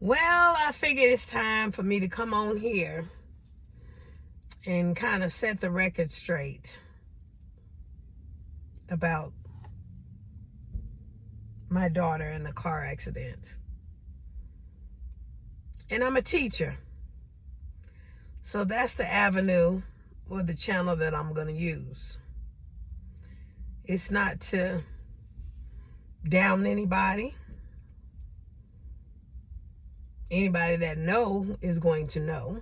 Well, I figured it's time for me to come on here and kind of set the record straight about my daughter in the car accident. And I'm a teacher. So that's the avenue or the channel that I'm going to use. It's not to down anybody. Anybody that know is going to know.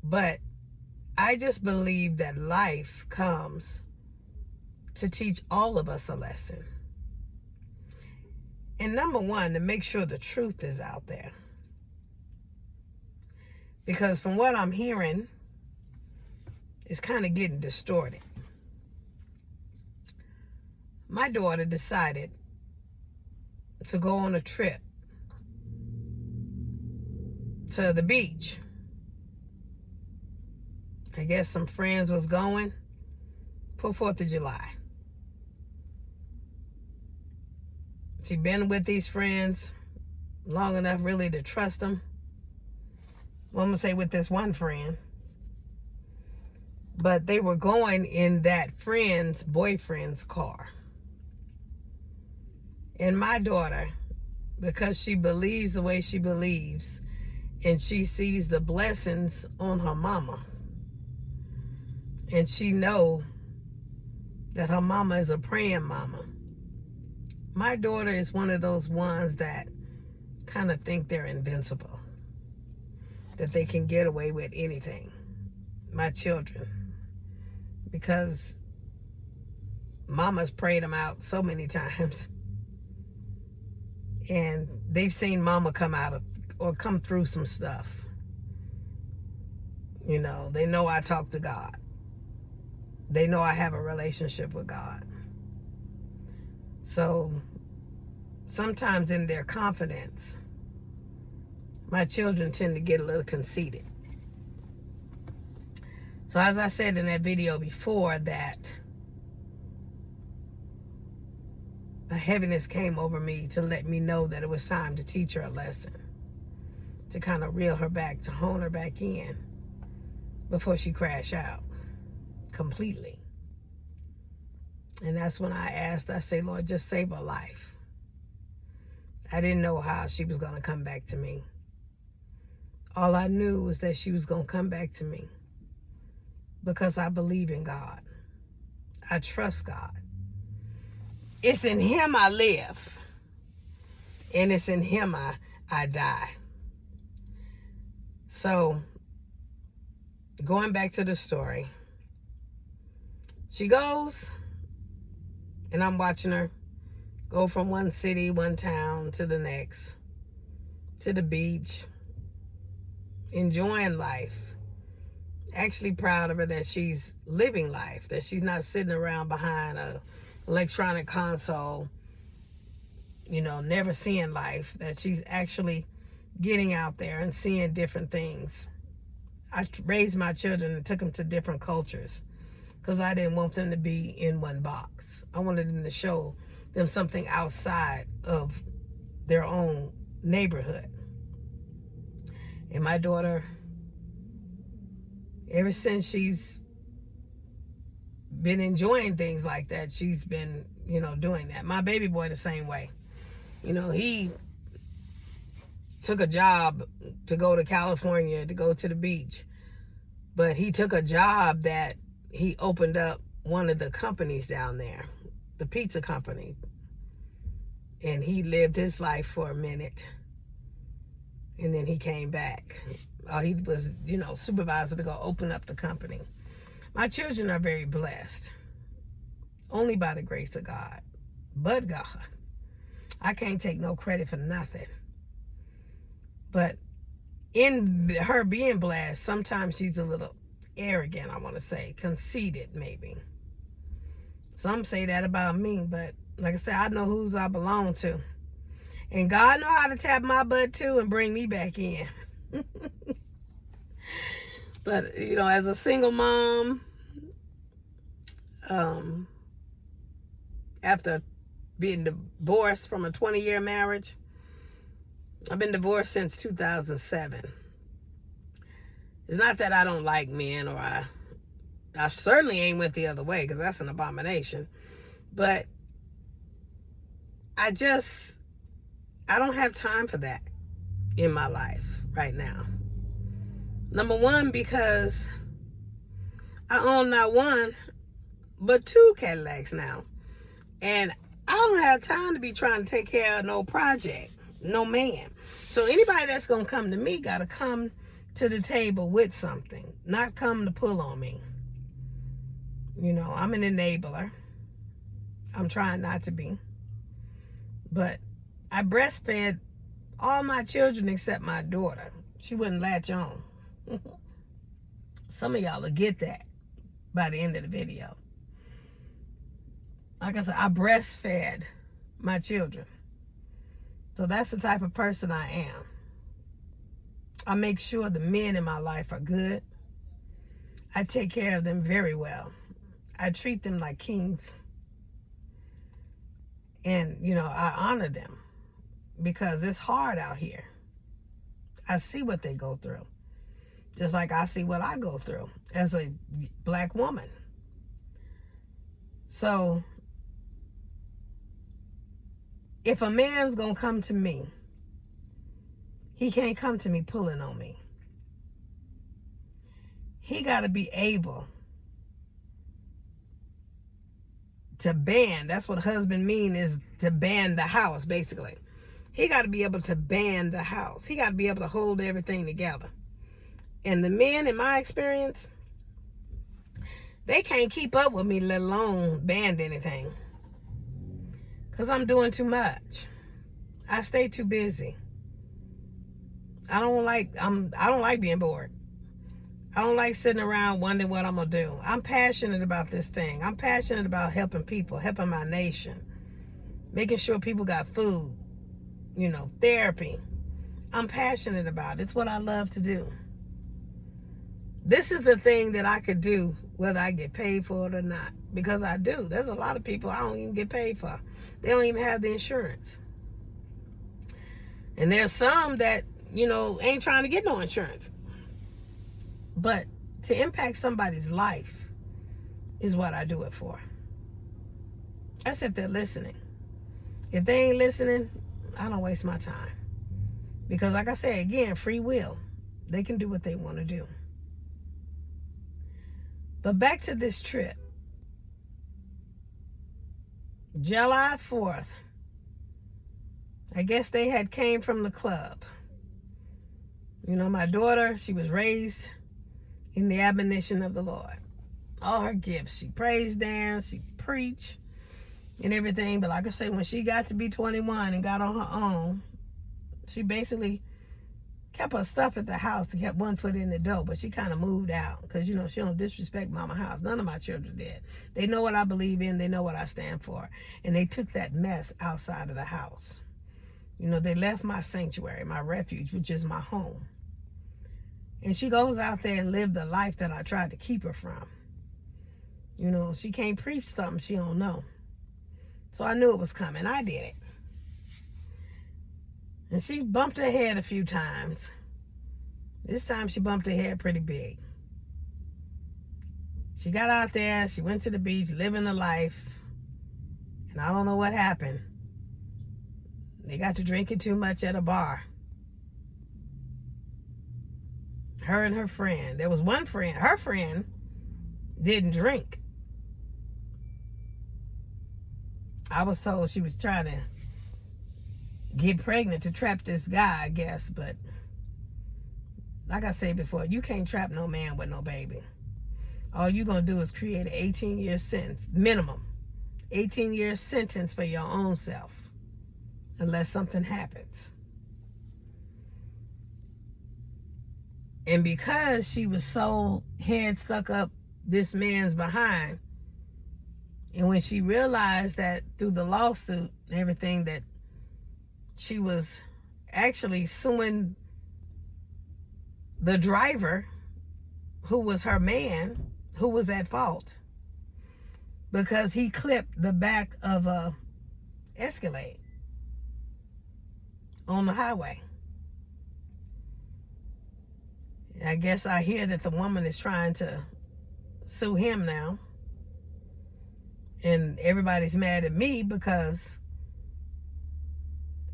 But I just believe that life comes to teach all of us a lesson. And number one, to make sure the truth is out there. Because from what I'm hearing, it's kind of getting distorted. My daughter decided to go on a trip to the beach. I guess some friends was going for 4th of July. She been with these friends long enough really to trust them. Well, I'm going to say with this one friend. But they were going in that friend's boyfriend's car. And my daughter, because she believes the way she believes, and she sees the blessings on her mama, and she know that her mama is a praying mama. My daughter is one of those ones that kind of think they're invincible, that they can get away with anything. My children, because mama's prayed them out so many times, and they've seen mama come out of or come through some stuff. You know, they know I talk to God. They know I have a relationship with God. So sometimes in their confidence, my children tend to get a little conceited. So as I said in that video before, that a heaviness came over me to let me know that it was time to teach her a lesson, to kind of reel her back, to hone her back in before she crash out completely. And that's when I asked, I say, Lord, just save her life. I didn't know how she was going to come back to me. All I knew was that she was going to come back to me because I believe in God. I trust God. It's in Him I live, and it's in Him I die. So, going back to the story, she goes, and I'm watching her go from one city, one town to the next, to the beach, enjoying life. Actually proud of her that she's living life, that she's not sitting around behind a electronic console, you know, never seeing life, that she's actually getting out there and seeing different things. I raised my children and took them to different cultures because I didn't want them to be in one box. I wanted them to show them something outside of their own neighborhood. And my daughter, ever since she's been enjoying things like that, she's been, you know, doing that. My baby boy the same way. You know, he took a job to go to California, to go to the beach. But he took a job that he opened up one of the companies down there, the pizza company. And he lived his life for a minute. And then he came back. He was, you know, supervisor to go open up the company. My children are very blessed. Only by the grace of God. But God. I can't take no credit for nothing. But in her being blessed, sometimes she's a little arrogant, I want to say. Conceited, maybe. Some say that about me, but like I said, I know whose I belong to. And God know how to tap my butt too and bring me back in. But, you know, as a single mom, after being divorced from a 20-year marriage, I've been divorced since 2007. It's not that I don't like men, or I certainly ain't went the other way, because that's an abomination. But I don't have time for that in my life right now. Number one, because I own not one, but 2 Cadillacs now. And I don't have time to be trying to take care of no project, no man. So anybody that's going to come to me got to come to the table with something, not come to pull on me. You know, I'm an enabler. I'm trying not to be. But I breastfed all my children except my daughter. She wouldn't latch on. Some of y'all will get that by the end of the video. Like I said, I breastfed my children. So that's the type of person I am. I make sure the men in my life are good. I take care of them very well. I treat them like kings. And, you know, I honor them because it's hard out here. I see what they go through. Just like I see what I go through as a black woman. So, if a man's gonna come to me, he can't come to me pulling on me. He gotta be able to band. That's what husband mean, is to band the house, basically. He got to be able to band the house. He got to be able to hold everything together. And the men, in my experience, they can't keep up with me, let alone band anything. Because I'm doing too much. I stay too busy. I don't like being bored. I don't like sitting around wondering what I'm going to do. I'm passionate about this thing. I'm passionate about helping people, helping my nation, making sure people got food, you know, therapy. I'm passionate about it. It's what I love to do. This is the thing that I could do whether I get paid for it or not, because I do. There's a lot of people I don't even get paid for. They don't even have the insurance. And there's some that, you know, ain't trying to get no insurance. But to impact somebody's life is what I do it for. That's if they're listening. If they ain't listening, I don't waste my time. Because like I say, again, free will. They can do what they want to do. But back to this trip. July 4th. I guess they had came from the club. You know, my daughter, she was raised in the admonition of the Lord. All her gifts. She praised, danced, she preached, and everything. But like I say, when she got to be 21 and got on her own, she basically kept her stuff at the house and kept one foot in the door. But she kind of moved out because, you know, she don't disrespect mama's house. None of my children did. They know what I believe in. They know what I stand for. And they took that mess outside of the house. You know, they left my sanctuary, my refuge, which is my home. And she goes out there and live the life that I tried to keep her from. You know, she can't preach something she don't know. So I knew it was coming. I did it. And she bumped her head a few times. This time she bumped her head pretty big. She got out there. She went to the beach, living the life. And I don't know what happened. They got to drinking too much at a bar. Her and her friend. There was one friend. Her friend didn't drink. I was told she was trying to get pregnant to trap this guy, I guess. But like I said before, you can't trap no man with no baby. All you're going to do is create an 18-year sentence, minimum. 18-year sentence for your own self. Unless something happens. And because she was so head stuck up this man's behind, and when she realized that through the lawsuit and everything that she was actually suing the driver who was her man, who was at fault, because he clipped the back of a Escalade on the highway. I guess I hear that the woman is trying to sue him now. And everybody's mad at me because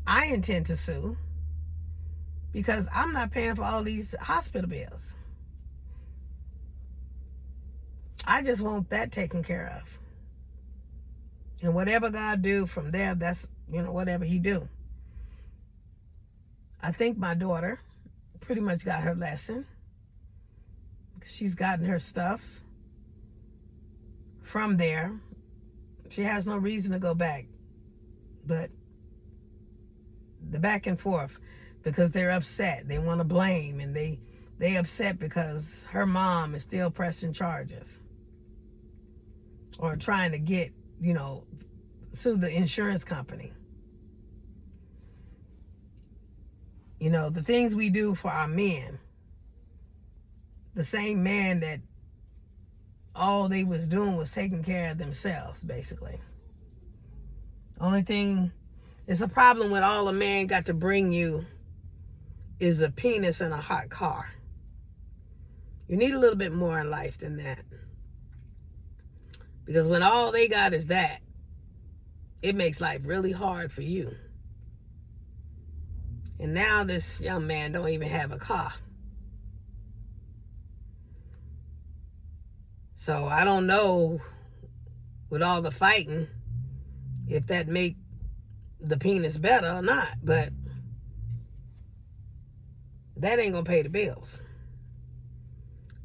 I intend to sue because I'm not paying for all these hospital bills. I just want that taken care of. And whatever God do from there, that's, whatever he do. I think my daughter pretty much got her lesson. She's gotten her stuff from there. She has no reason to go back. But the back and forth, because they're upset. They want to blame, and they upset because her mom is still pressing charges. Or trying to get, sue the insurance company. The things we do for our men. The same man that all they was doing was taking care of themselves, basically. Only thing, it's a problem when all a man got to bring you is a penis and a hot car. You need a little bit more in life than that. Because when all they got is that, it makes life really hard for you. And now this young man don't even have a car. So I don't know, with all the fighting, if that make the penis better or not. But that ain't gonna pay the bills.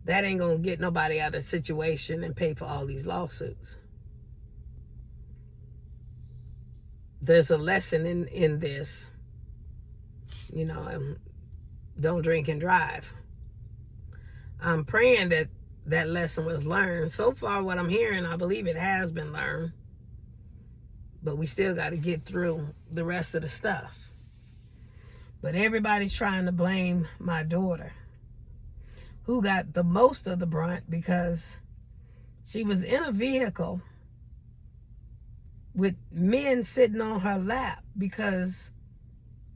That ain't gonna get nobody out of the situation and pay for all these lawsuits. There's a lesson in this. Don't drink and drive. I'm praying that that lesson was learned. So far, what I'm hearing, I believe it has been learned. But we still got to get through the rest of the stuff. But everybody's trying to blame my daughter, who got the most of the brunt because she was in a vehicle with men sitting on her lap because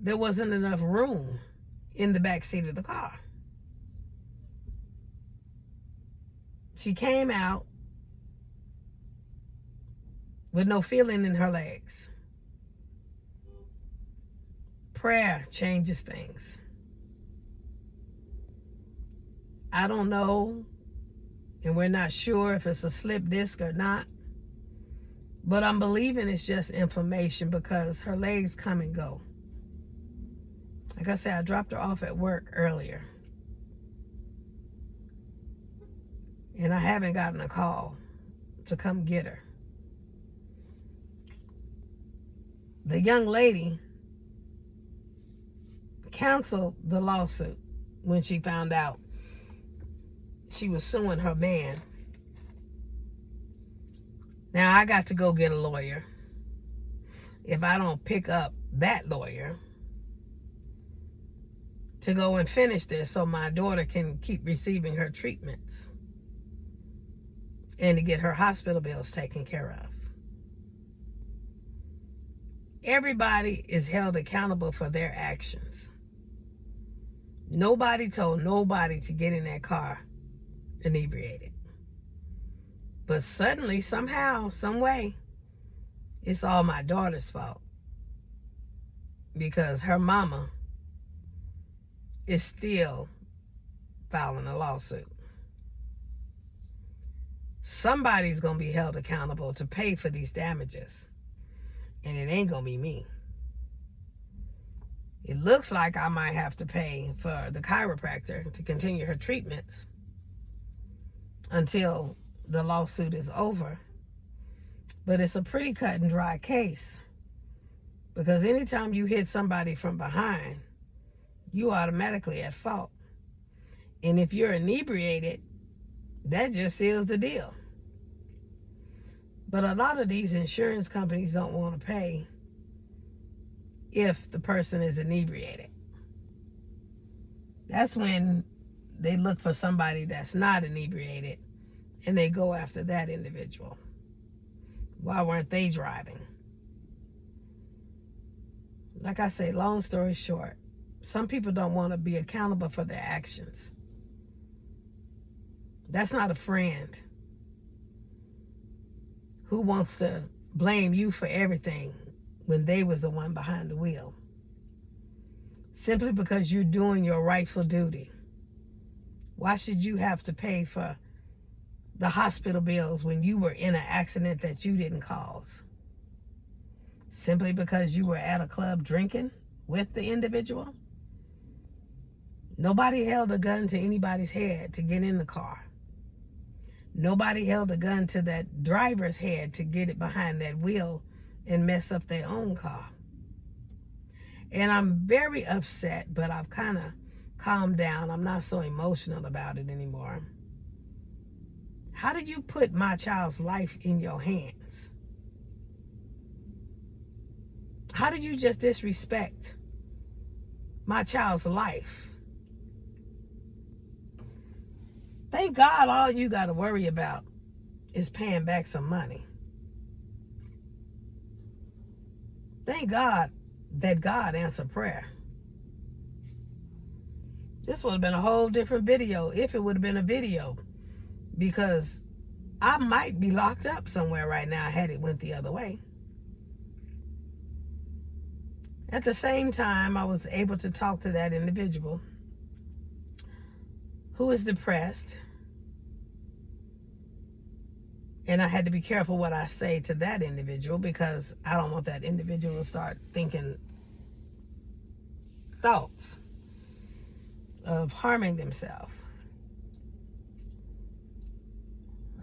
there wasn't enough room in the back seat of the car. She came out with no feeling in her legs. Prayer changes things. I don't know, and we're not sure if it's a slip disc or not, but I'm believing it's just inflammation because her legs come and go. Like I said, I dropped her off at work earlier, and I haven't gotten a call to come get her. The young lady canceled the lawsuit when she found out she was suing her man. Now, I got to go get a lawyer. If I don't pick up that lawyer to go and finish this so my daughter can keep receiving her treatments and to get her hospital bills taken care of. Everybody is held accountable for their actions. Nobody told nobody to get in that car inebriated. But suddenly, somehow, some way, it's all my daughter's fault. Because her mama is still filing a lawsuit. Somebody's going to be held accountable to pay for these damages. And it ain't going to be me. It looks like I might have to pay for the chiropractor to continue her treatments until the lawsuit is over. But it's a pretty cut and dry case. Because anytime you hit somebody from behind, you automatically at fault. And if you're inebriated, that just seals the deal. But a lot of these insurance companies don't want to pay if the person is inebriated. That's when they look for somebody that's not inebriated and they go after that individual. Why weren't they driving? Like I say, long story short, some people don't want to be accountable for their actions. That's not a friend who wants to blame you for everything when they was the one behind the wheel. Simply because you're doing your rightful duty. Why should you have to pay for the hospital bills when you were in an accident that you didn't cause? Simply because you were at a club drinking with the individual? Nobody held a gun to anybody's head to get in the car. Nobody held a gun to that driver's head to get it behind that wheel and mess up their own car. And I'm very upset, but I've kind of calmed down. I'm not so emotional about it anymore. How did you put my child's life in your hands? How did you just disrespect my child's life? Thank God all you got to worry about is paying back some money. Thank God that God answered prayer. This would have been a whole different video if it would have been a video, because I might be locked up somewhere right now had it went the other way. At the same time, I was able to talk to that individual who is depressed. And I had to be careful what I say to that individual, because I don't want that individual to start thinking thoughts of harming themselves.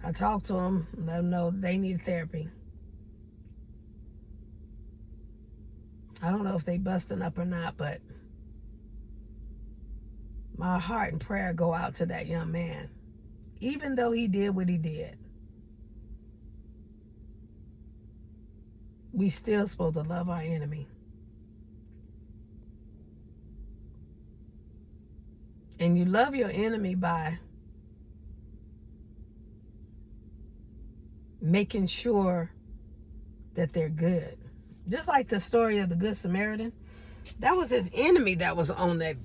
I talked to them, let them know they need therapy. I don't know if they busting up or not, but my heart and prayer go out to that young man. Even though he did what he did, we still supposed to love our enemy. And you love your enemy by making sure that they're good. Just like the story of the Good Samaritan. That was his enemy that was on that,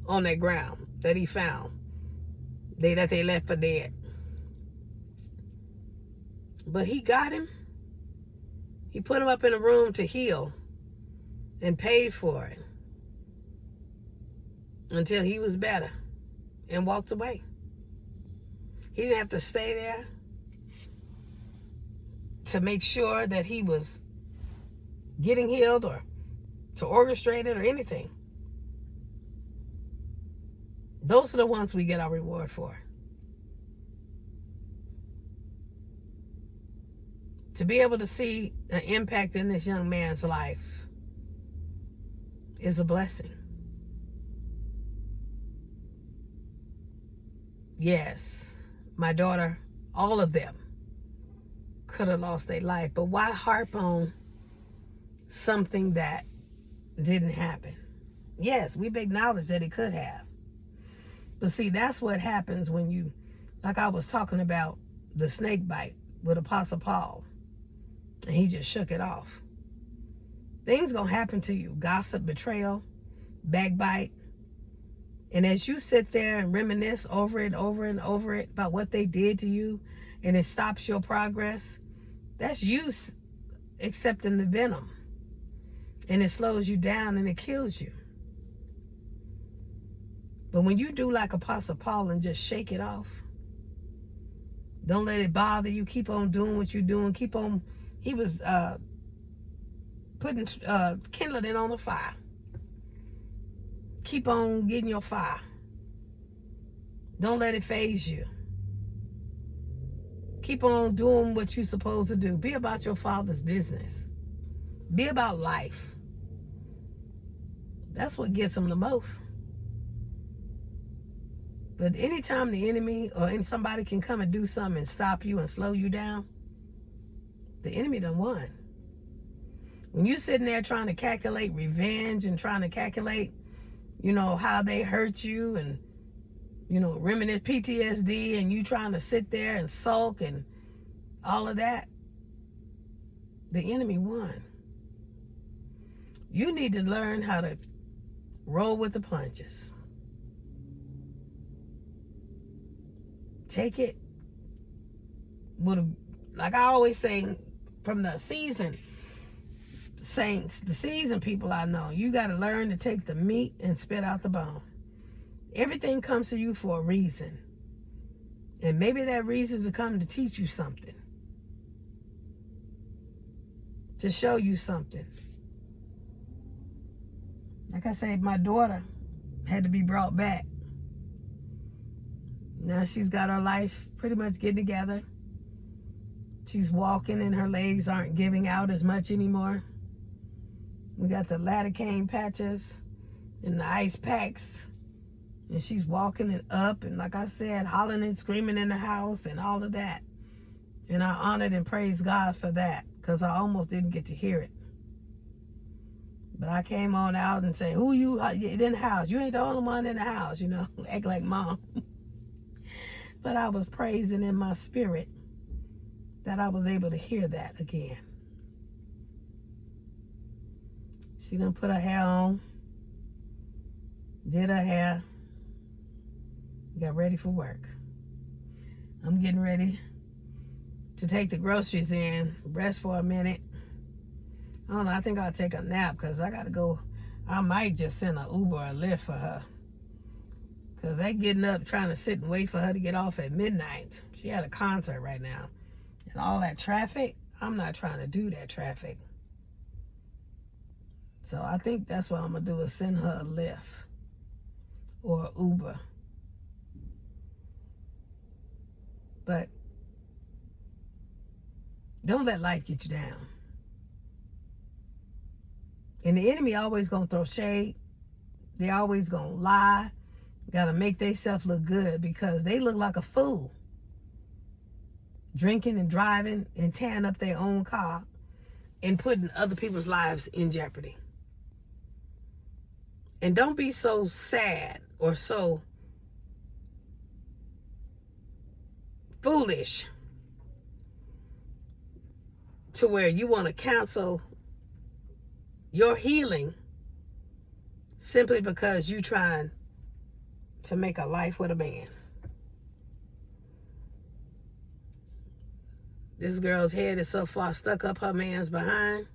on that ground that he found. That they left for dead. But he got him. He put him up in a room to heal and paid for it until he was better and walked away. He didn't have to stay there to make sure that he was getting healed or to orchestrate it or anything. Those are the ones we get our reward for. To be able to see an impact in this young man's life is a blessing. Yes, my daughter, all of them could have lost their life, but why harp on something that didn't happen? Yes, we've acknowledged that it could have. But see, that's what happens when you, like I was talking about the snake bite with Apostle Paul, and he just shook it off. Things gonna happen to you. Gossip, betrayal, backbite. And as you sit there and reminisce over it, over and over it, about what they did to you, and it stops your progress, that's you accepting the venom. And it slows you down and it kills you. But when you do like Apostle Paul and just shake it off, don't let it bother you, keep on doing what you're doing, keep on, he was kindling it on the fire. Keep on getting your fire. Don't let it faze you. Keep on doing what you're supposed to do. Be about your Father's business. Be about life. That's what gets them the most. But anytime the enemy or somebody can come and do something and stop you and slow you down, the enemy done won. When you're sitting there trying to calculate revenge and trying to calculate, how they hurt you and, reminisce PTSD, and you trying to sit there and sulk and all of that, the enemy won. You need to learn how to roll with the punches. take it with, like I always say, from the seasoned saints, the seasoned people I know, you got to learn to take the meat and spit out the bone. Everything comes to you for a reason. And maybe that reason to come to teach you something. To show you something. Like I said, my daughter had to be brought back. Now she's got her life pretty much getting together. She's walking and her legs aren't giving out as much anymore. We got the lidocaine patches and the ice packs. And she's walking it up and, like I said, hollering and screaming in the house and all of that. And I honored and praised God for that, because I almost didn't get to hear it. But I came on out and say, who you in the house? You ain't the only one in the house, act like mom. But I was praising in my spirit that I was able to hear that again. She done put her hair on, did her hair, got ready for work. I'm getting ready to take the groceries in, rest for a minute. I don't know, I think I'll take a nap because I got to go. I might just send an Uber or a Lyft for her. Because they getting up trying to sit and wait for her to get off at midnight. She had a concert right now. And all that traffic, I'm not trying to do that traffic. So I think that's what I'm going to do, is send her a Lyft or an Uber. But don't let life get you down. And the enemy always going to throw shade. They always going to lie. Got to make themselves look good because they look like a fool. Drinking and driving and tearing up their own car and putting other people's lives in jeopardy. And don't be so sad or so foolish to where you want to cancel your healing simply because you trying to make a life with a man. This girl's head is so far stuck up her man's behind.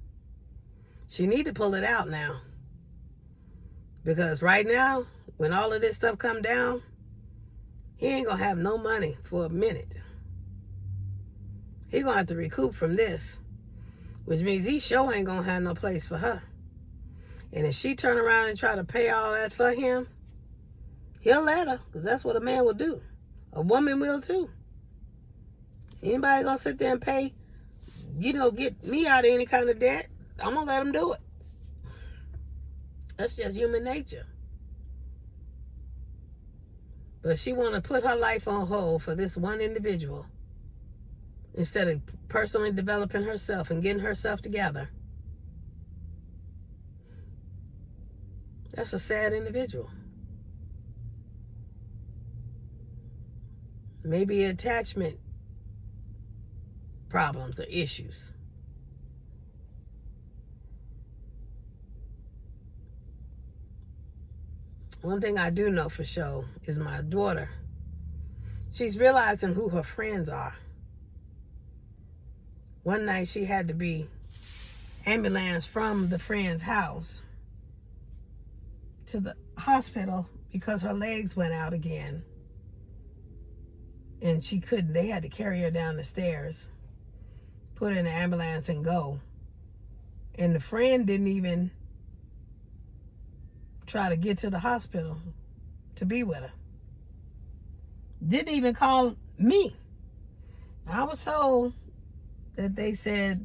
She need to pull it out now. Because right now, when all of this stuff come down, he ain't gonna have no money for a minute. He gonna have to recoup from this. Which means he sure ain't gonna have no place for her. And if she turn around and try to pay all that for him, he'll let her, because that's what a man will do. A woman will too. Anybody gonna sit there and pay, get me out of any kind of debt, I'm gonna let him do it. That's just human nature. But she wanna put her life on hold for this one individual instead of personally developing herself and getting herself together. That's a sad individual. Maybe attachment problems or issues. One thing I do know for sure is my daughter. She's realizing who her friends are. One night she had to be ambulanced from the friend's house to the hospital because her legs went out again. And she couldn't, they had to carry her down the stairs, put her in the ambulance and go. And the friend didn't even try to get to the hospital to be with her. Didn't even call me. I was told that they said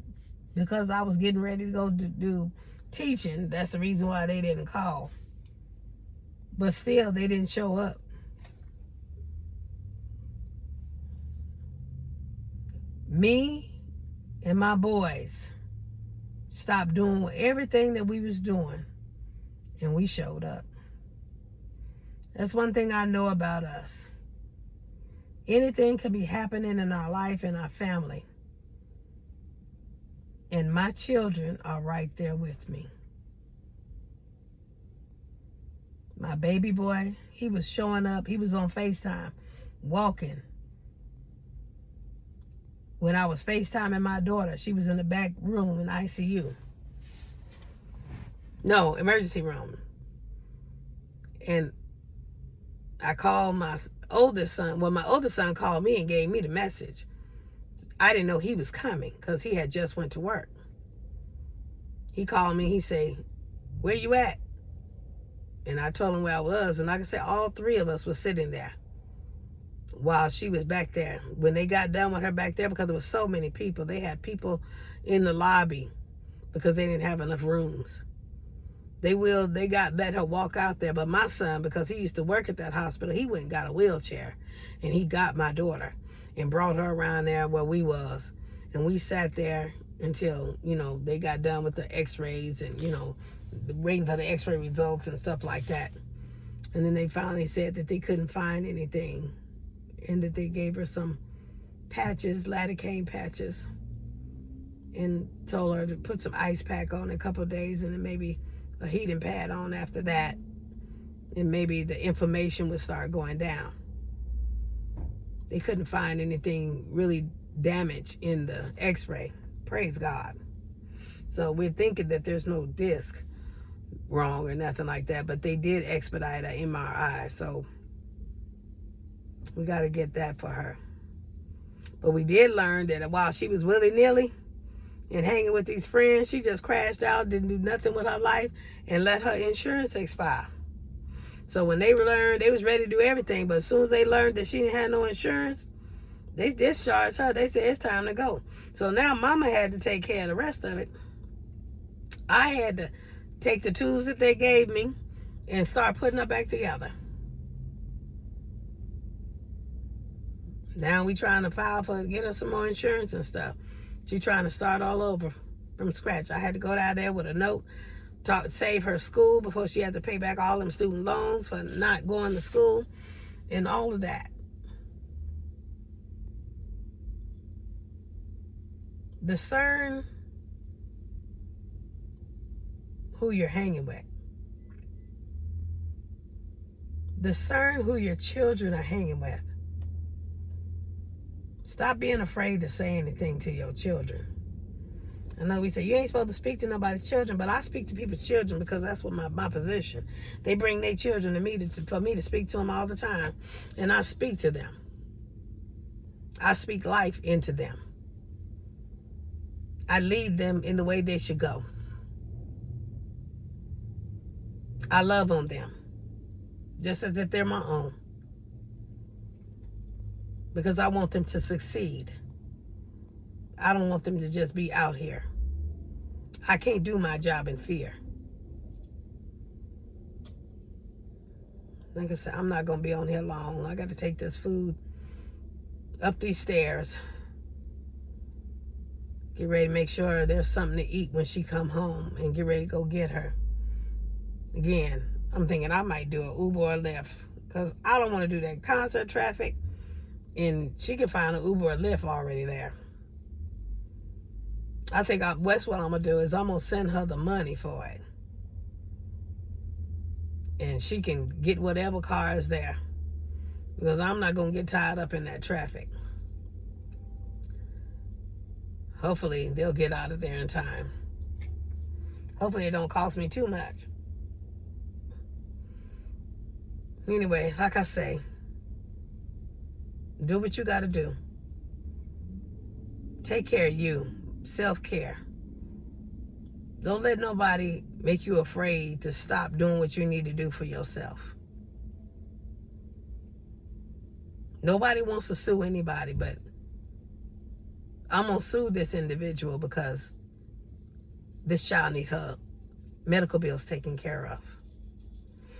because I was getting ready to go do teaching, that's the reason why they didn't call. But still, they didn't show up. Me and my boys stopped doing everything that we was doing, and we showed up. That's one thing I know about us. Anything could be happening in our life and our family, and my children are right there with me. My baby boy, he was showing up. He was on FaceTime, walking, when I was FaceTiming my daughter. She was in the back room in ICU. No, emergency room. And I called my oldest son. Well, my oldest son called me and gave me the message. I didn't know he was coming because he had just went to work. He called me. He said, "Where you at?" And I told him where I was. And like I said, all three of us were sitting there while she was back there. When they got done with her back there, because there was so many people, they had people in the lobby because they didn't have enough rooms. They let her walk out there. But my son, because he used to work at that hospital, he went and got a wheelchair. And he got my daughter and brought her around there where we was. And we sat there until, they got done with the x-rays and, waiting for the x-ray results and stuff like that. And then they finally said that they couldn't find anything. And that they gave her some patches, lidocaine patches. And told her to put some ice pack on in a couple of days and then maybe a heating pad on after that. And maybe the inflammation would start going down. They couldn't find anything really damaged in the x-ray. Praise God. So we're thinking that there's no disc wrong or nothing like that, but they did expedite an MRI, so we got to get that for her. But we did learn that while she was willy-nilly and hanging with these friends, she just crashed out, didn't do nothing with her life, and let her insurance expire. So when they learned, they was ready to do everything, but as soon as they learned that she didn't have no insurance, they discharged her. They said, it's time to go. So now mama had to take care of the rest of it. I had to take the tools that they gave me and start putting her back together. Now we trying to file for get her some more insurance and stuff. She trying to start all over from scratch. I had to go down there with a note, save her school before she had to pay back all them student loans for not going to school and all of that. Discern who you're hanging with. Discern who your children are hanging with. Stop being afraid to say anything to your children. I know we say you ain't supposed to speak to nobody's children, but I speak to people's children because that's what my position. They bring their children to me for me to speak to them all the time, and I speak to them. I speak life into them. I lead them in the way they should go. I love on them, just as if they're my own, because I want them to succeed. I don't want them to just be out here. I can't do my job in fear. Like I said, I'm not going to be on here long. I got to take this food up these stairs. Get ready to make sure there's something to eat when she come home and get ready to go get her. Again, I'm thinking I might do an Uber or Lyft because I don't want to do that concert traffic, and she can find an Uber or Lyft already there. I think that's what I'm going to do is I'm going to send her the money for it. And she can get whatever car is there, because I'm not going to get tied up in that traffic. Hopefully they'll get out of there in time. Hopefully it don't cost me too much. Anyway, like I say, do what you got to do. Take care of you. Self-care. Don't let nobody make you afraid to stop doing what you need to do for yourself. Nobody wants to sue anybody, but I'm going to sue this individual because this child needs her medical bills taken care of.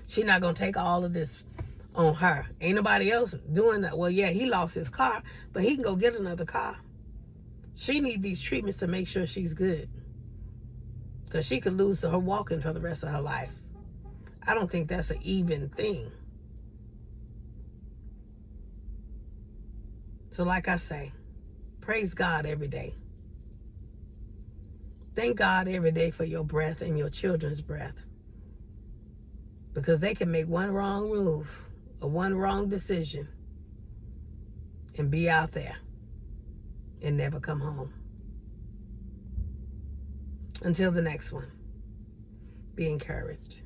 She's not going to take all of this on her. Ain't nobody else doing that. Well, yeah, he lost his car, but he can go get another car. She needs these treatments to make sure she's good, because she could lose her walking for the rest of her life. I don't think that's an even thing. So like I say, praise God every day. Thank God every day for your breath and your children's breath, because they can make one wrong move or one wrong decision and be out there. and never come home. Until the next one, be encouraged.